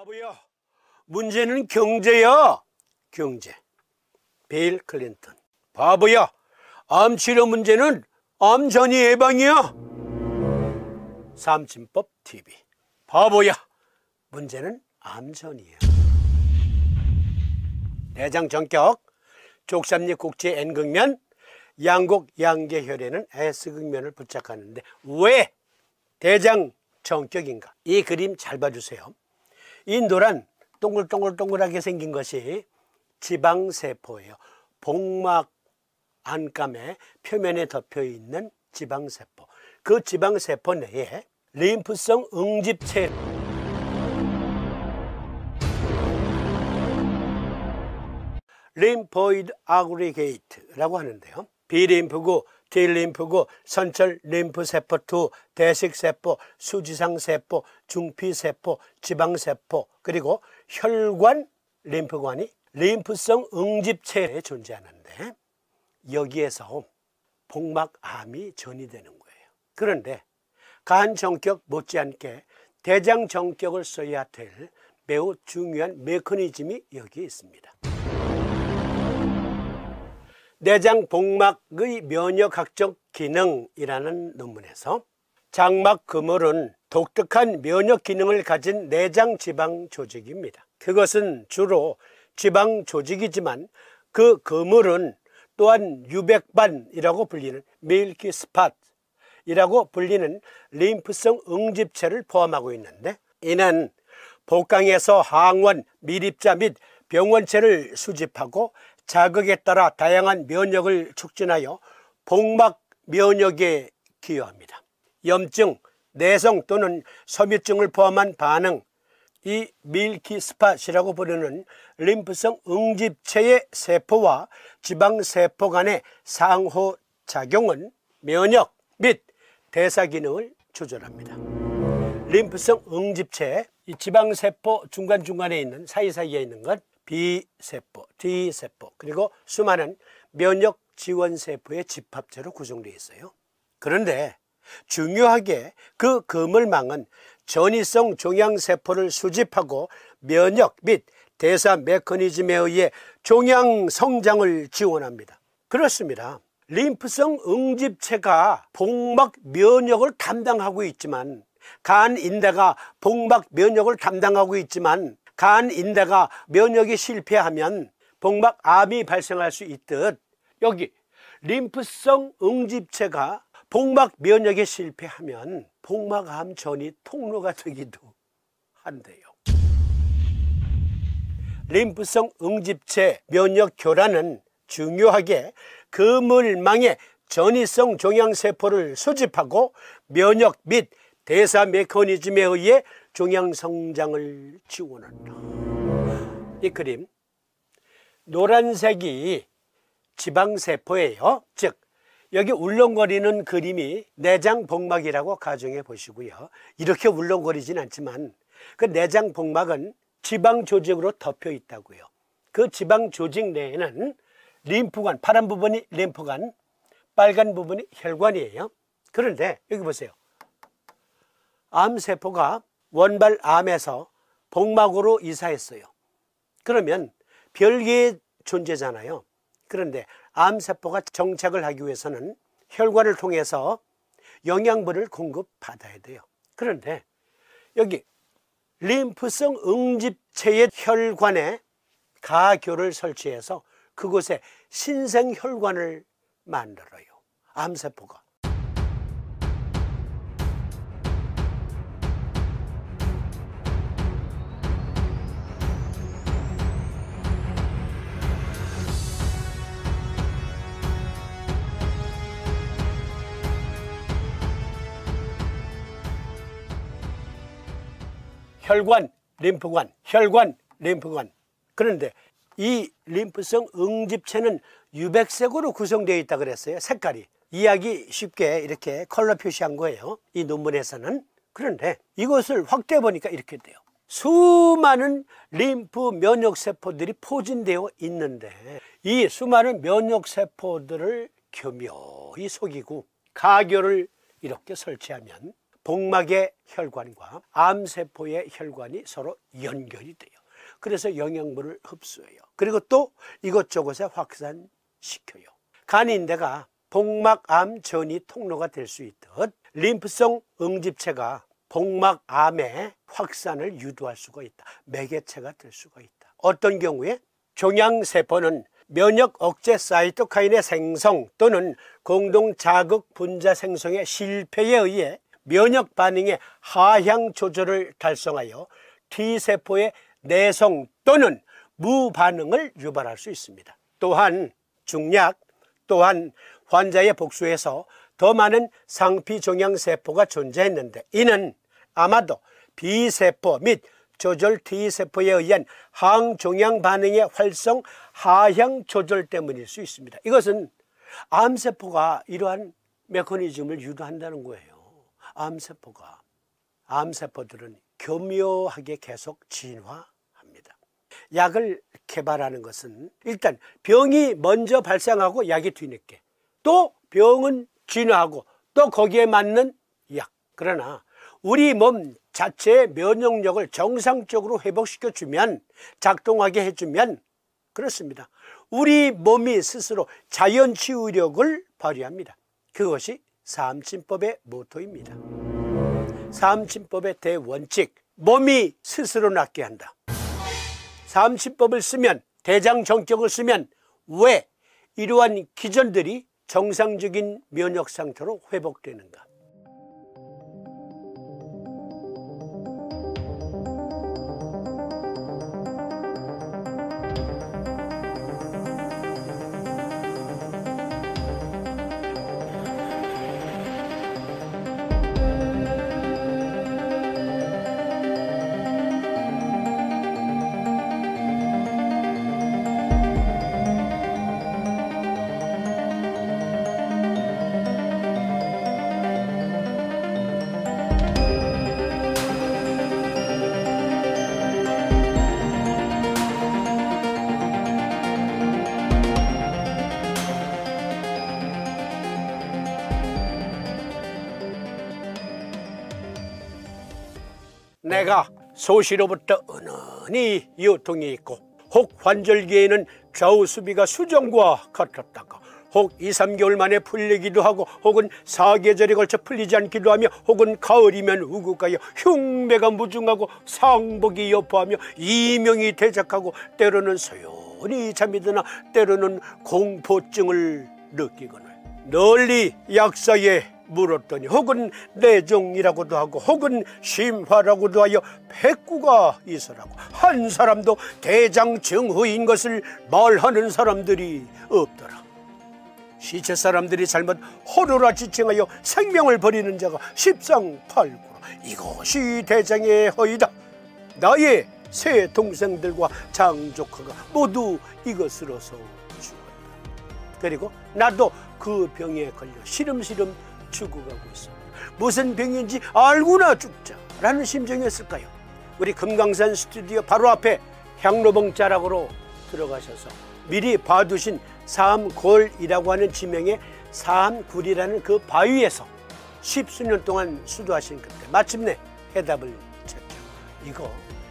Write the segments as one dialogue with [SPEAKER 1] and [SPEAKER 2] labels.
[SPEAKER 1] 바보야. 문제는 경제야. 경제. 빌 클린턴. 바보야. 암 치료 문제는 암 전이 예방이야. 삼진법 TV. 바보야. 문제는 암 전이야. 내장 전격, 족삼리 국제 N극면, 양곡 양계혈에는 S극면을 부착하는데 왜 대장 전격인가? 이 그림 잘 봐주세요. 이 노란 동글동글동글하게 생긴 것이 지방세포예요. 복막 안감의 표면에 덮여있는 지방세포. 그 지방세포 내에 림프성 응집체, 림포이드 아그리게이트라고 하는데요. B림프구, T림프구, 선철 림프세포2, 대식세포, 수지상세포, 중피세포, 지방세포, 그리고 혈관 림프관이 림프성 응집체에 존재하는데 여기에서 복막암이 전이되는 거예요. 그런데 간 정격 못지않게 대장 정격을 써야 될 매우 중요한 메커니즘이 여기 있습니다. 내장 복막의 면역학적 기능이라는 논문에서 장막 그물은 독특한 면역 기능을 가진 내장 지방 조직입니다. 그것은 주로 지방 조직이지만 그 그물은 또한 유백반이라고 불리는 밀키 스팟이라고 불리는 림프성 응집체를 포함하고 있는데 이는 복강에서 항원, 밀입자 및 병원체를 수집하고 자극에 따라 다양한 면역을 촉진하여 복막 면역에 기여합니다. 염증, 내성 또는 섬유증을 포함한 반응, 이 밀키 스팟이라고 부르는 림프성 응집체의 세포와 지방세포 간의 상호작용은 면역 및 대사 기능을 조절합니다. 림프성 응집체, 이 지방세포 중간중간에 있는 사이사이에 있는 것 B세포, T세포, 그리고 수많은 면역 지원세포의 집합체로 구성되어 있어요. 그런데 중요하게 그 그물망은 전이성 종양세포를 수집하고 면역 및 대사 메커니즘에 의해 종양 성장을 지원합니다. 그렇습니다. 림프성 응집체가 복막 면역을 담당하고 있지만 간인대가 복막 면역을 담당하고 있지만 간인대가 면역이 실패하면 복막암이 발생할 수 있듯 여기 림프성 응집체가 복막 면역에 실패하면 복막암 전이 통로가 되기도 한대요. 림프성 응집체 면역 교란은 중요하게 그물망의 전이성 종양세포를 수집하고 면역 및 대사 메커니즘에 의해 종양 성장을 지원한다. 이 그림 노란색이 지방세포예요. 즉 여기 울렁거리는 그림이 내장 복막이라고 가정해 보시고요. 이렇게 울렁거리진 않지만 그 내장 복막은 지방 조직으로 덮여 있다고요. 그 지방 조직 내에는 림프관, 파란 부분이 림프관, 빨간 부분이 혈관이에요. 그런데 여기 보세요. 암세포가 원발암에서 복막으로 이사했어요. 그러면 별개의 존재잖아요. 그런데 암세포가 정착을 하기 위해서는 혈관을 통해서 영양분을 공급받아야 돼요. 그런데 여기 림프성 응집체의 혈관에 가교를 설치해서 그곳에 신생혈관을 만들어요. 암세포가. 혈관, 림프관, 혈관, 림프관. 그런데 이 림프성 응집체는 유백색으로 구성되어 있다 그랬어요. 색깔이. 이해하기 쉽게 이렇게 컬러 표시한 거예요. 이 논문에서는. 그런데 이것을 확대해 보니까 이렇게 돼요. 수많은 림프 면역세포들이 포진되어 있는데 이 수많은 면역세포들을 교묘히 속이고 가교를 이렇게 설치하면 복막의 혈관과 암세포의 혈관이 서로 연결이 돼요. 그래서 영양분을 흡수해요. 그리고 또 이것저것에 확산시켜요. 간인대가 복막암 전이 통로가 될 수 있듯 림프성 응집체가 복막암의 확산을 유도할 수가 있다. 매개체가 될 수가 있다. 어떤 경우에 종양세포는 면역 억제 사이토카인의 생성 또는 공동 자극 분자 생성의 실패에 의해 면역 반응의 하향 조절을 달성하여 T세포의 내성 또는 무반응을 유발할 수 있습니다. 또한 중약 또한 환자의 복수에서 더 많은 상피종양세포가 존재했는데 이는 아마도 B세포 및 조절 T세포에 의한 항종양 반응의 활성 하향 조절 때문일 수 있습니다. 이것은 암세포가 이러한 메커니즘을 유도한다는 거예요. 암세포들은 교묘하게 계속 진화합니다. 약을 개발하는 것은 일단 병이 먼저 발생하고 약이 뒤늦게, 또 병은 진화하고 또 거기에 맞는 약. 그러나 우리 몸 자체의 면역력을 정상적으로 회복시켜주면, 작동하게 해주면 그렇습니다. 우리 몸이 스스로 자연치유력을 발휘합니다. 그것이 사암진법의 모토입니다. 사암진법의 대원칙, 몸이 스스로 낫게 한다. 사암진법을 쓰면, 대장정격을 쓰면 왜 이러한 기전들이 정상적인 면역 상태로 회복되는가? 내가 소시로부터 은은히 요통이 있고 혹 환절기에는 좌우 수비가 수정과 같았다가 혹 2, 3개월 만에 풀리기도 하고 혹은 4계절에 걸쳐 풀리지 않기도 하며 혹은 가을이면 우국하여 흉내가 무중하고 상복이 여포하며 이명이 대작하고 때로는 소연히 잠이 드나 때로는 공포증을 느끼거늘 널리 약사에 물었더니 혹은 내종이라고도 하고 혹은 심화라고도 하여 백구가 있으라고 한 사람도 대장증후인 것을 말하는 사람들이 없더라. 시체 사람들이 잘못 호로라 지칭하여 생명을 버리는 자가 십상팔구라. 이것이 대장의 허이다. 나의 세 동생들과 장조카가 모두 이것으로서 죽었다. 그리고 나도 그 병에 걸려 시름시름 죽어가고 있습니다. 무슨 병인지 알고나 죽자라는 심정이었을까요? 우리 금강산 스튜디오 바로 앞에 향로봉 자락으로 들어가셔서 미리 봐두신 사암골이라고 하는 지명의 사암굴이라는 그 바위에서 십수년 동안 수도하신 그때 마침내 해답을 찾죠. 이거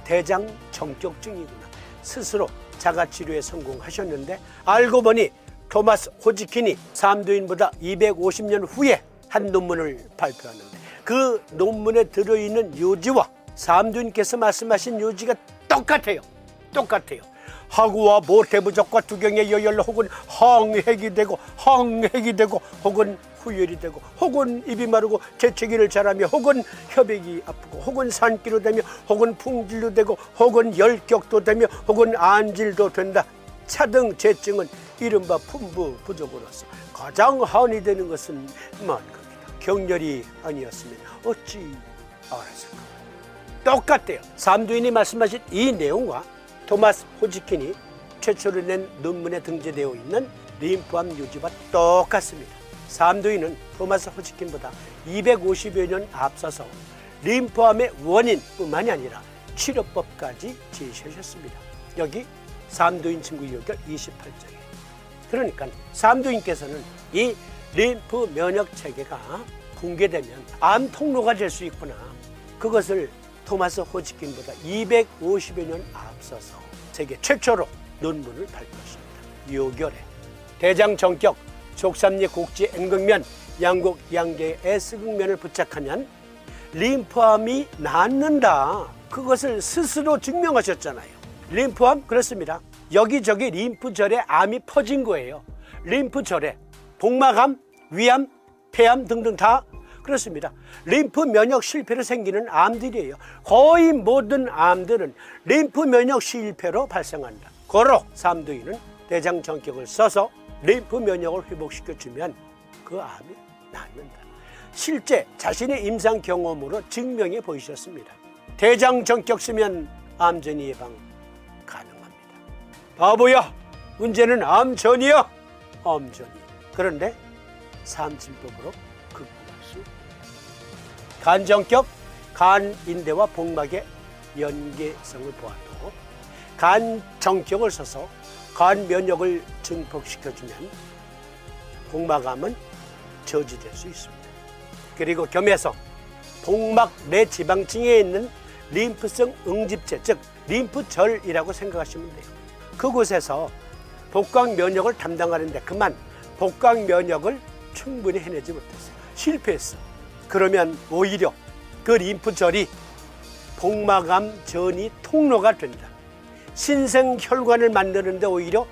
[SPEAKER 1] 대장정격증이구나. 스스로 자가치료에 성공하셨는데 알고 보니 토마스 호지킨이 사암도인보다 250년 후에 한 논문을 발표하는데 그 논문에 들어있는 요지와 사암도인께서 말씀하신 요지가 똑같아요. 하구와 모태부적과 두경의 여열로 혹은 항핵이 되고 혹은 후열이 되고 혹은 입이 마르고 재채기를 잘하며 혹은 혈액이 아프고 혹은 산기로 되며 혹은 풍질도 되고 혹은 열격도 되며 혹은 안질도 된다. 차등 재증은 이른바 품부 부족으로서 가장 한이 되는 것은 만극이다. 경렬이 아니었으면 어찌 알았을까? 똑같대요. 사암도인이 말씀하신 이 내용과 토마스 호지킨이 최초로 낸 논문에 등재되어 있는 림프암 요지와 똑같습니다. 사암도인은 토마스 호지킨보다 250여 년 앞서서 림프암의 원인뿐만이 아니라 치료법까지 제시하셨습니다. 여기 사암도인 친구 요결 28장이에요. 그러니까 사암도인께서는 이 림프 면역 체계가 붕괴되면 암 통로가 될 수 있구나. 그것을 토마스 호지킨보다 250여 년 앞서서 세계 최초로 논문을 발표했습니다. 요결에 대장 정격, 족삼리 곡지 N극면, 양곡 양계 S극면을 부착하면 림프암이 낫는다. 그것을 스스로 증명하셨잖아요. 림프암 그렇습니다. 여기저기 림프절에 암이 퍼진 거예요. 림프절에 복막암, 위암, 폐암 등등 다 그렇습니다. 림프 면역 실패로 생기는 암들이에요. 거의 모든 암들은 림프 면역 실패로 발생한다. 고로 삼두이는 대장 정격을 써서 림프 면역을 회복시켜주면 그 암이 낫는다. 실제 자신의 임상 경험으로 증명해 보이셨습니다. 대장 정격 쓰면 암전이 예방 가능합니다. 바보야, 문제는 암전이야. 암전이. 그런데 삼진법으로 극복할 수 있다. 간정격, 간인대와 복막의 연계성을 보아도 간정격을 써서 간 면역을 증폭시켜주면 복막암은 저지될 수 있습니다. 그리고 겸해서 복막 내 지방층에 있는 림프성 응집체, 즉 림프절이라고 생각하시면 돼요. 그곳에서 복강 면역을 담당하는데 그만 복강 면역을 충분히 해내지 못했어요. 실패했어. 그러면 오히려 그 림프절이 복막암 전이 통로가 된다. 신생혈관을 만드는데 오히려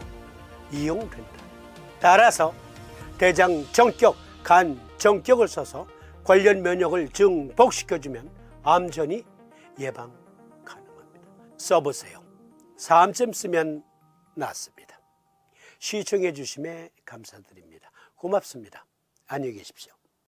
[SPEAKER 1] 이용된다. 따라서 대장 정격, 간 정격을 써서 관련 면역을 증폭시켜주면 암전이 예방 가능합니다. 써보세요. 사암점 쓰면 낫습니다. 시청해 주심에 감사드립니다. 고맙습니다. 안녕히 계십시오.